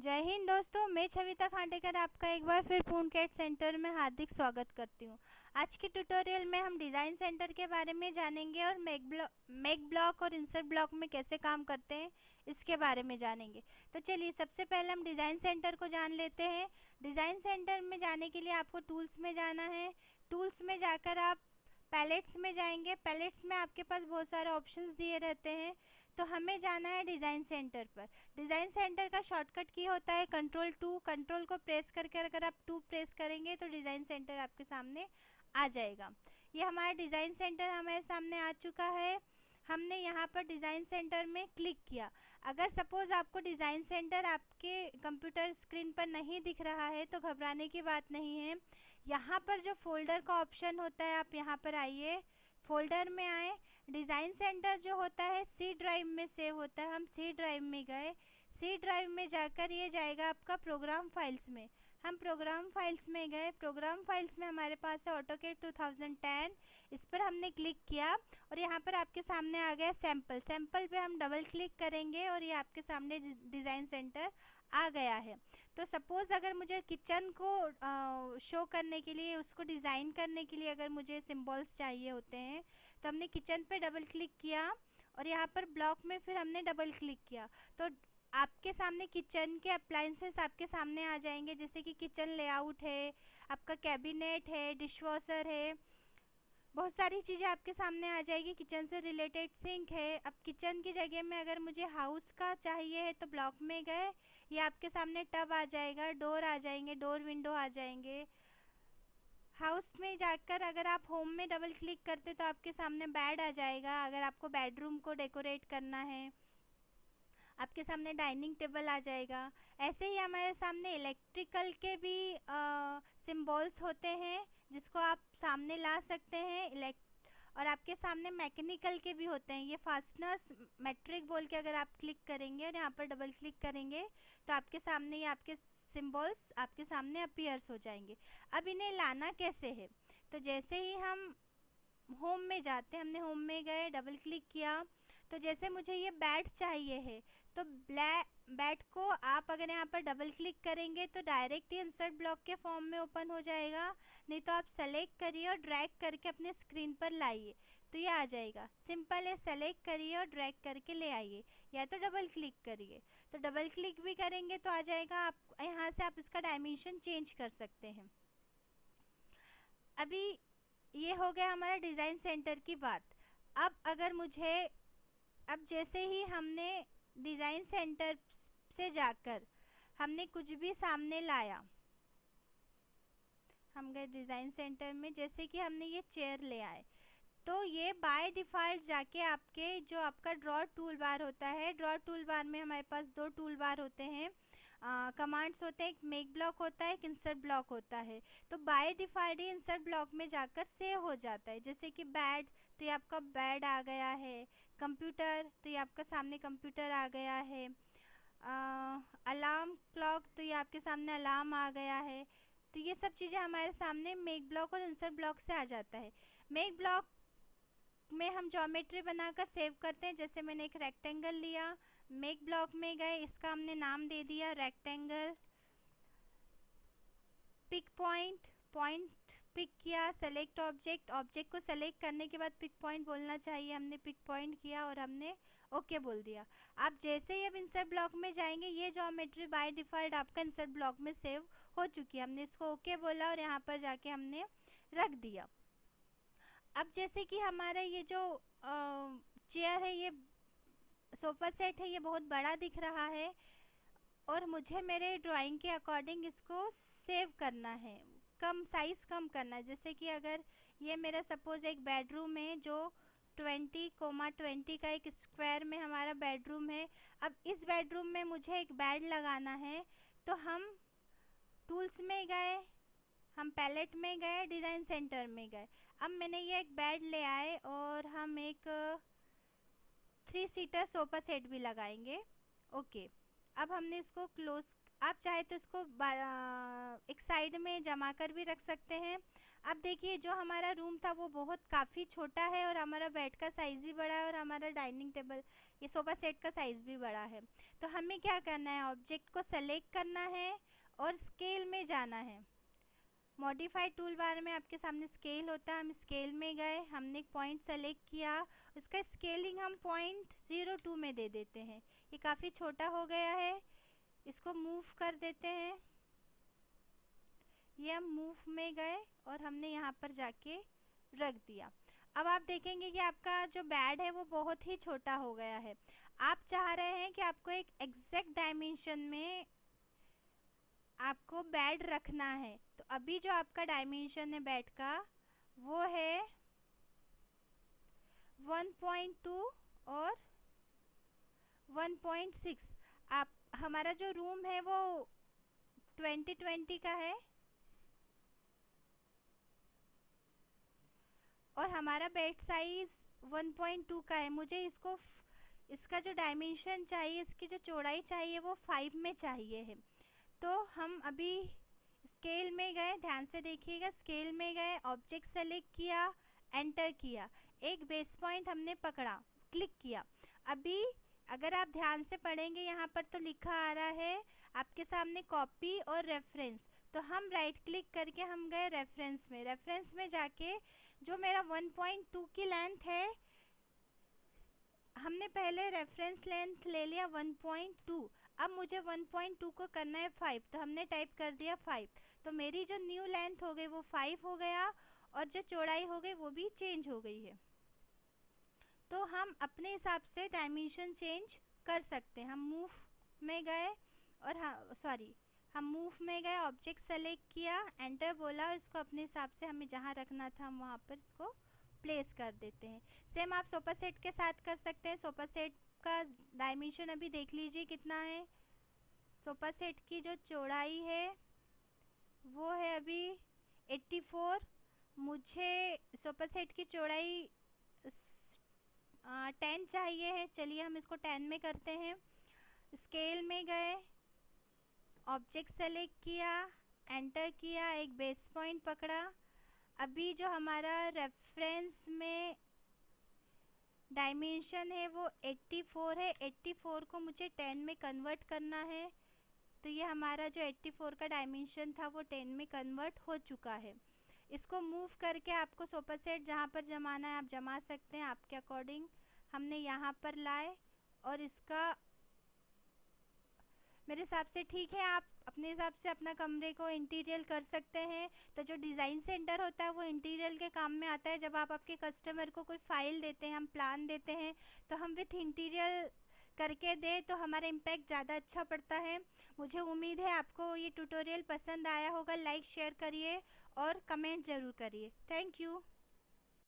जय हिंद दोस्तों, मैं छविता खांडेकर आपका एक बार फिर पूर्णकैट सेंटर में हार्दिक स्वागत करती हूँ। आज के ट्यूटोरियल में हम डिज़ाइन सेंटर के बारे में जानेंगे और मेक ब्लॉक और इंसर्ट ब्लॉक में कैसे काम करते हैं इसके बारे में जानेंगे। तो चलिए सबसे पहले हम डिज़ाइन सेंटर को जान लेते हैं। डिज़ाइन सेंटर में जाने के लिए आपको टूल्स में जाना है। टूल्स में जाकर आप पैलेट्स में जाएंगे। पैलेट्स में आपके पास बहुत सारे ऑप्शंस दिए रहते हैं, तो हमें जाना है डिज़ाइन सेंटर पर। डिज़ाइन सेंटर का शॉर्टकट की होता है कंट्रोल कंट्रोल को प्रेस करके अगर आप 2 प्रेस करेंगे तो डिज़ाइन सेंटर आपके सामने आ जाएगा। ये हमारा डिज़ाइन सेंटर हमारे सामने आ चुका है। हमने यहाँ पर डिज़ाइन सेंटर में क्लिक किया। अगर सपोज़ आपको डिज़ाइन सेंटर आपके कंप्यूटर स्क्रीन पर नहीं दिख रहा है तो घबराने की बात नहीं है। यहाँ पर जो फोल्डर का ऑप्शन होता है, आप यहाँ पर आइए, फोल्डर में आए। डिज़ाइन सेंटर जो होता है सी ड्राइव में सेव होता है। हम सी ड्राइव में गए। सी ड्राइव में जाकर ये जाएगा आपका प्रोग्राम फाइल्स में। हम प्रोग्राम फाइल्स में गए। प्रोग्राम फाइल्स में हमारे पास है ऑटोकैड 2010। इस पर हमने क्लिक किया और यहाँ पर आपके सामने आ गया सैम्पल। सैम्पल पे हम डबल क्लिक करेंगे और ये आपके सामने डिज़ाइन सेंटर आ गया है। तो सपोज़ अगर मुझे किचन को शो करने के लिए, उसको डिज़ाइन करने के लिए अगर मुझे सिम्बॉल्स चाहिए होते हैं तो हमने किचन पे डबल क्लिक किया और यहाँ पर ब्लॉक में फिर हमने डबल क्लिक किया तो आपके सामने किचन के अप्लाइंसेस आपके सामने आ जाएंगे, जैसे कि किचन लेआउट है, आपका कैबिनेट है, डिशवॉशर है, बहुत सारी चीज़ें आपके सामने आ जाएगी। किचन से रिलेटेड सिंक है। अब किचन की जगह में अगर मुझे हाउस का चाहिए है तो ब्लॉक में गए, ये आपके सामने टब आ जाएगा, डोर आ जाएंगे, डोर विंडो आ जाएंगे। हाउस में जाकर अगर आप होम में डबल क्लिक करते तो आपके सामने बेड आ जाएगा। अगर आपको बेडरूम को डेकोरेट करना है, आपके सामने डाइनिंग टेबल आ जाएगा। ऐसे ही हमारे सामने इलेक्ट्रिकल के भी सिम्बॉल्स होते हैं जिसको आप सामने ला सकते हैं। और आपके सामने मैकेनिकल के भी होते हैं। ये फास्टनर्स मैट्रिक बोल के अगर आप क्लिक करेंगे और यहाँ पर डबल क्लिक करेंगे तो आपके सामने ये आपके सिम्बॉल्स आपके सामने अपीयर्स हो जाएंगे। अब इन्हें लाना कैसे है, तो जैसे ही हम होम में जाते हैं, हमने होम में गए, डबल क्लिक किया तो जैसे मुझे ये बैट चाहिए है तो बैट को आप अगर यहाँ पर डबल क्लिक करेंगे तो डायरेक्ट ही इंसर्ट ब्लॉक के फॉर्म में ओपन हो जाएगा। नहीं तो आप सेलेक्ट करिए और ड्रैग करके अपने स्क्रीन पर लाइए तो ये आ जाएगा। सिंपल है, सेलेक्ट करिए और ड्रैग करके ले आइए, या तो डबल क्लिक करिए। तो डबल क्लिक भी करेंगे तो आ जाएगा। आप यहाँ से आप इसका डायमेंशन चेंज कर सकते हैं। अभी ये हो गया हमारा डिज़ाइन सेंटर की बात। अब जैसे ही हमने डिज़ाइन सेंटर से जाकर हमने कुछ भी सामने लाया, हम गए डिज़ाइन सेंटर में, जैसे कि हमने ये चेयर ले आए तो ये बाय डिफ़ॉल्ट जाके आपके जो आपका ड्रॉ टूल बार होता है, ड्रॉ टूल बार में हमारे पास 2 टूल बार होते हैं, कमांड्स होते हैं, एक मेक ब्लॉक होता है, एक इंसर्ट ब्लॉक होता है। तो by default he insert block में जाकर सेव हो जाता है। जैसे कि बेड, तो ये आपका बेड आ गया है। कंप्यूटर, तो ये आपका सामने कंप्यूटर आ गया है। अलार्म क्लॉक, तो ये आपके सामने अलार्म आ गया है। तो ये सब चीज़ें हमारे सामने मेक ब्लॉक और इंसर्ट ब्लॉक से आ जाता है। मेक ब्लॉक में हम ज्योमेट्री बनाकर सेव करते हैं। जैसे मैंने एक रेक्टेंगल लिया, मेक ब्लॉक में गए, इसका हमने नाम दे दिया rectangle. Pick point, point pick किया, सेलेक्ट ऑब्जेक्ट, ऑब्जेक्ट को सेलेक्ट करने के बाद पिक पॉइंट बोलना चाहिए। हमने पिक पॉइंट किया और हमने ओके बोल दिया। आप जैसे ही अब इंसर्ट ब्लॉक में जाएंगे, ये ज्योमेट्री बाय डिफ़ॉल्ट आपका इंसर्ट ब्लॉक में सेव हो चुकी है। हमने इसको ओके बोला और यहाँ पर जाके हमने रख दिया। अब जैसे कि हमारा ये जो चेयर है, ये सोफ़ा सेट है, ये बहुत बड़ा दिख रहा है और मुझे मेरे ड्राइंग के अकॉर्डिंग इसको सेव करना है, कम साइज़ कम करना है। जैसे कि अगर ये मेरा सपोज़ एक बेडरूम है जो 20,20 का एक स्क्वायर में हमारा बेडरूम है। अब इस बेडरूम में मुझे एक बेड लगाना है तो हम टूल्स में गए, हम पैलेट में गए, डिज़ाइन सेंटर में गए। अब मैंने ये एक बेड ले आए और हम एक 3 सीटर सोफ़ा सेट भी लगाएंगे। ओके, अब हमने इसको क्लोज, आप चाहे तो इसको एक साइड में जमा कर भी रख सकते हैं। अब देखिए जो हमारा रूम था वो बहुत काफ़ी छोटा है और हमारा बेड का साइज़ भी बड़ा है और हमारा डाइनिंग टेबल ये सोफ़ा सेट का साइज़ भी बड़ा है। तो हमें क्या करना है, ऑब्जेक्ट को सेलेक्ट करना है और स्केल में जाना है। मॉडिफाई टूल बार में आपके सामने स्केल होता है, हम स्केल में गए, हमने एक पॉइंट सेलेक्ट किया, उसका स्केलिंग हम 0.02 में दे देते हैं। ये काफ़ी छोटा हो गया है, इसको मूव कर देते हैं। ये हम मूव में गए और हमने यहाँ पर जाके रख दिया। अब आप देखेंगे कि आपका जो बेड है वो बहुत ही छोटा हो गया है। आप चाह रहे हैं कि आपको एक एग्जैक्ट डायमेंशन में आपको बेड रखना है। तो अभी जो आपका डायमेंशन है बेड का वो है 1.2 और 1.6। आप हमारा जो रूम है वो 2020 का है और हमारा बेड साइज 1.2 का है। मुझे इसका जो डायमेंशन चाहिए, इसकी जो चौड़ाई चाहिए वो 5 में चाहिए है। तो हम अभी स्केल में गए, ध्यान से देखिएगा, स्केल में गए, ऑब्जेक्ट सेलेक्ट किया, एंटर किया, एक बेस पॉइंट हमने पकड़ा, क्लिक किया। अभी अगर आप ध्यान से पढ़ेंगे यहाँ पर तो लिखा आ रहा है आपके सामने कॉपी और रेफरेंस। तो हम राइट क्लिक करके हम गए रेफरेंस में। रेफरेंस में जाके जो मेरा 1.2 की लेंथ है, हमने पहले रेफरेंस लेंथ ले लिया 1.2। अब मुझे 1.2 को करना है 5, तो हमने टाइप कर दिया 5। तो मेरी जो न्यू लेंथ हो गई वो 5 हो गया और जो चौड़ाई हो गई वो भी चेंज हो गई है। तो हम अपने हिसाब से डायमेंशन चेंज कर सकते हैं। हम मूव में गए और हम मूव में गए, ऑब्जेक्ट सेलेक्ट किया, एंटर बोला, इसको अपने हिसाब से हमें जहाँ रखना था हम वहाँ पर इसको प्लेस कर देते हैं। सेम आप सोफ़ा सेट के साथ कर सकते हैं। सोफ़ा सेट का डायमेंशन अभी देख लीजिए कितना है। सोफ़ा सेट की जो चौड़ाई है वो है अभी 84। मुझे सोफ़ा सेट की चौड़ाई 10 चाहिए है। चलिए हम इसको 10 में करते हैं। स्केल में गए, ऑब्जेक्ट सेलेक्ट किया, एंटर किया, एक बेस पॉइंट पकड़ा। अभी जो हमारा रेफरेंस में डायमेंशन है वो 84 है। 84 को मुझे 10 में कन्वर्ट करना है। तो ये हमारा जो 84 का डायमेंशन था वो 10 में कन्वर्ट हो चुका है। इसको मूव करके आपको सोफ़ा सेट जहाँ पर जमाना है आप जमा सकते हैं आपके अकॉर्डिंग। हमने यहाँ पर लाए और इसका मेरे हिसाब से ठीक है। आप अपने हिसाब से अपना कमरे को इंटीरियर कर सकते हैं। तो जो डिज़ाइन सेंटर होता है वो इंटीरियर के काम में आता है। जब आप आपके कस्टमर को कोई फ़ाइल देते हैं, हम प्लान देते हैं, तो हम विथ इंटीरियर करके दें तो हमारा इम्पैक्ट ज़्यादा अच्छा पड़ता है। मुझे उम्मीद है आपको ये ट्यूटोरियल पसंद आया होगा। लाइक शेयर करिए और कमेंट ज़रूर करिए। Thank you.